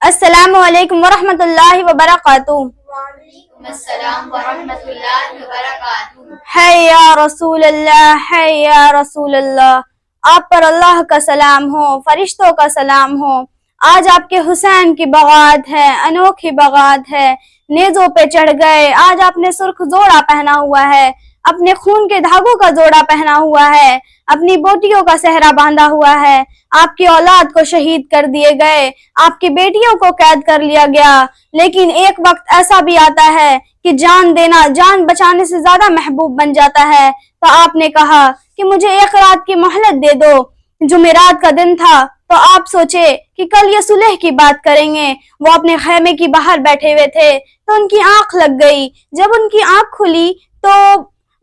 السلام علیکم ورحمۃ اللہ وبرکاتہ۔ وعلیکم السلام ورحمۃ اللہ وبرکاتہ۔ ہے یا رسول اللہ، ہے یا رسول اللہ، آپ پر اللہ کا سلام ہو، فرشتوں کا سلام ہو۔ آج آپ کے حسین کی بغات ہے، انوکھی بغات ہے، نیزوں پہ چڑھ گئے۔ آج آپ نے سرخ جوڑا پہنا ہوا ہے، اپنے خون کے دھاگوں کا جوڑا پہنا ہوا ہے، اپنی بوٹیوں کا صحرا باندھا ہوا ہے۔ آپ کی اولاد کو شہید کر دیے گئے، آپ کی بیٹیوں کو قید کر لیا گیا، لیکن ایک وقت ایسا بھی آتا ہے کہ جان دینا جان بچانے سے زیادہ محبوب بن جاتا ہے۔ تو آپ نے کہا کہ مجھے ایک رات کی مہلت دے دو۔ جمعرات کا دن تھا تو آپ سوچے کہ کل یہ صلح کی بات کریں گے۔ وہ اپنے خیمے کی باہر بیٹھے ہوئے تھے تو ان کی آنکھ لگ گئی۔ جب ان کی آنکھ کھلی تو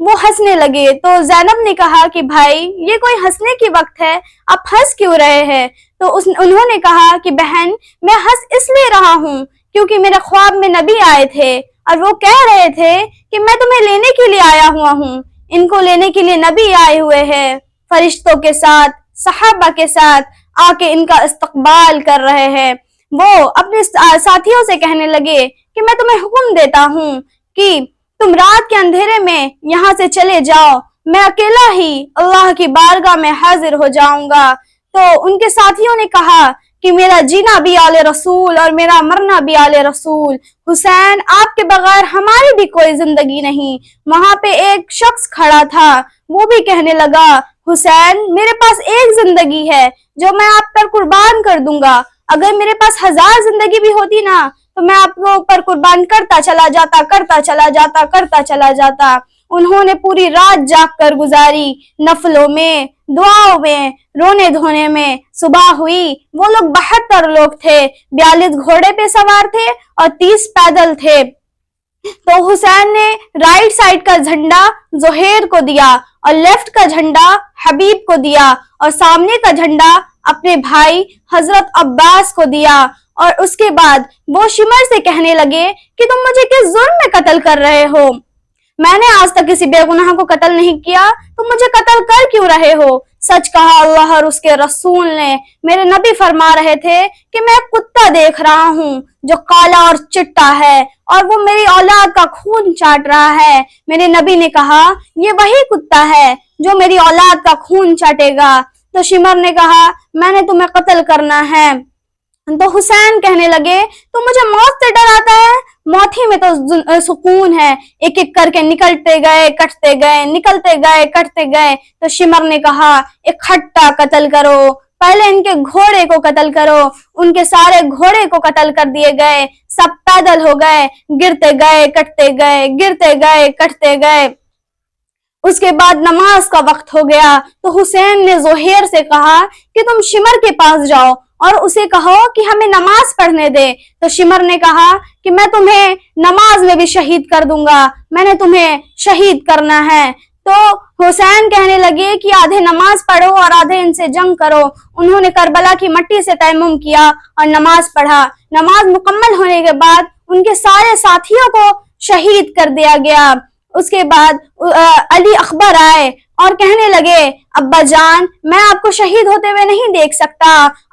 وہ ہنسنے لگے۔ تو زینب نے کہا کہ بھائی یہ کوئی ہنسنے کی وقت ہے، آپ ہنس کیوں رہے ہیں؟ تو انہوں نے کہا کہ بہن میں ہنس اس لیے رہا ہوں کیونکہ میرے خواب میں نبی آئے تھے اور وہ کہہ رہے تھے کہ میں تمہیں لینے کے لیے آیا ہوا ہوں۔ ان کو لینے کے لیے نبی آئے ہوئے ہیں، فرشتوں کے ساتھ، صحابہ کے ساتھ آ کے ان کا استقبال کر رہے ہیں۔ وہ اپنے ساتھیوں سے کہنے لگے کہ میں تمہیں حکم دیتا ہوں کہ تم رات کے اندھیرے میں یہاں سے چلے جاؤ، میں اکیلا ہی اللہ کی بارگاہ میں حاضر ہو جاؤں گا۔ تو ان کے ساتھیوں نے کہا کہ میرا جینا بھی آل رسول اور میرا مرنا بھی آل رسول، حسین آپ کے بغیر ہماری بھی کوئی زندگی نہیں۔ وہاں پہ ایک شخص کھڑا تھا، وہ بھی کہنے لگا حسین میرے پاس ایک زندگی ہے جو میں آپ پر قربان کر دوں گا، اگر میرے پاس 1000 زندگی بھی ہوتی نا تو میں آپ کو اوپر قربان کرتا چلا جاتا۔ انہوں نے پوری رات جاگ کر گزاری، نفلوں میں، دعاؤں میں، رونے دھونے میں۔ صبح ہوئی، وہ لوگ 72 لوگ تھے، 42 گھوڑے پہ سوار تھے اور 30 پیدل تھے۔ تو حسین نے رائٹ سائڈ کا جھنڈا زہیر کو دیا اور لیفٹ کا جھنڈا حبیب کو دیا اور سامنے کا جھنڈا اپنے بھائی حضرت عباس کو دیا۔ اور اس کے بعد وہ شمر سے کہنے لگے کہ تم مجھے کس جرم میں قتل کر رہے ہو؟ میں نے آج تک کسی بے گناہ کو قتل نہیں کیا، تم مجھے قتل کر کیوں رہے ہو؟ سچ کہا اللہ اور اس کے رسول نے، میرے نبی فرما رہے تھے کہ میں ایک کتا دیکھ رہا ہوں جو کالا اور چٹا ہے اور وہ میری اولاد کا خون چاٹ رہا ہے۔ میرے نبی نے کہا یہ وہی کتا ہے جو میری اولاد کا خون چاٹے گا۔ تو شمر نے کہا میں نے تمہیں قتل کرنا ہے۔ تو حسین کہنے لگے تو مجھے موت سے ڈر آتا ہے، موت ہی میں تو سکون ہے۔ ایک ایک کر کے نکلتے گئے کٹتے گئے، نکلتے گئے کٹتے گئے۔ تو شمر نے کہا اکٹھا قتل کرو، پہلے ان کے گھوڑے کو قتل کرو۔ ان کے سارے گھوڑے کو قتل کر دیے گئے، سب پیدل ہو گئے، گرتے گئے کٹتے گئے، گرتے گئے کٹتے گئے۔ اس کے بعد نماز کا وقت ہو گیا تو حسین نے زہیر سے کہا کہ تم شمر کے پاس جاؤ اور اسے کہو کہ ہمیں نماز پڑھنے دے۔ تو شمر نے کہا کہ میں تمہیں نماز میں بھی شہید کر دوں گا، میں نے تمہیں شہید کرنا ہے۔ تو حسین کہنے لگے کہ آدھے نماز پڑھو اور آدھے ان سے جنگ کرو۔ انہوں نے کربلا کی مٹی سے تیمم کیا اور نماز پڑھا۔ نماز مکمل ہونے کے بعد ان کے سارے ساتھیوں کو شہید کر دیا گیا۔ اس کے بعد علی اکبر آئے اور کہنے لگے ابا جان میں آپ کو شہید ہوتے ہوئے نہیں دیکھ سکتا،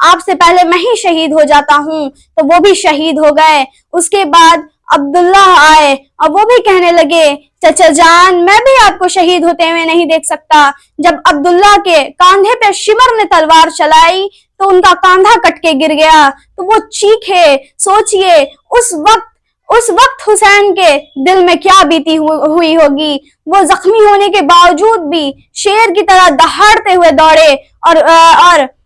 آپ سے پہلے میں ہی شہید ہو جاتا ہوں۔ تو وہ بھی شہید ہو گئے۔ اس کے بعد عبداللہ آئے اور وہ بھی کہنے لگے چچا جان میں بھی آپ کو شہید ہوتے ہوئے نہیں دیکھ سکتا۔ جب عبداللہ کے کاندھے پہ شمر نے تلوار چلائی تو ان کا کاندھا کٹ کے گر گیا تو وہ چیخے۔ سوچئے اس وقت حسین کے دل میں کیا بیتی ہوئی ہوگی۔ وہ زخمی ہونے کے باوجود بھی شیر کی طرح دہاڑتے ہوئے دوڑے اور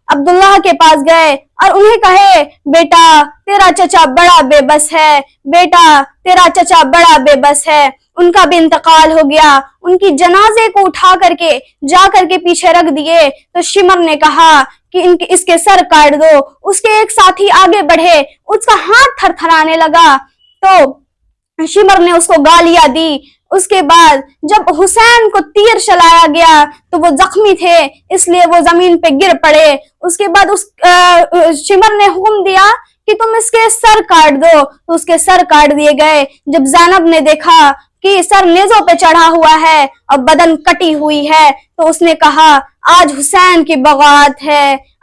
عبداللہ کے پاس گئے اور انہیں کہے بیٹا تیرا چچا بڑا بے بس ہے، بیٹا تیرا چچا بڑا بے بس ہے۔ ان کا بھی انتقال ہو گیا۔ ان کی جنازے کو اٹھا کر کے جا کر کے پیچھے رکھ دیے تو شمر نے کہا کہ اس کے سر کاٹ دو۔ اس کے ایک ساتھی آگے بڑھے، اس کا ہاتھ تھر تھرانے لگا تو شمر نے اس کو گالیاں دی۔ اس کے بعد جب حسین کو تیر چلایا گیا تو وہ زخمی تھے اس لیے وہ زمین پہ گر پڑے۔ اس کے بعد شمر نے حکم دیا کہ تم اس کے سر کاٹ دو تو اس کے سر کاٹ دیے گئے۔ جب زینب نے دیکھا کہ سر نیزوں پہ چڑھا ہوا ہے اور بدن کٹی ہوئی ہے تو اس نے کہا آج حسین کی بغات ہے،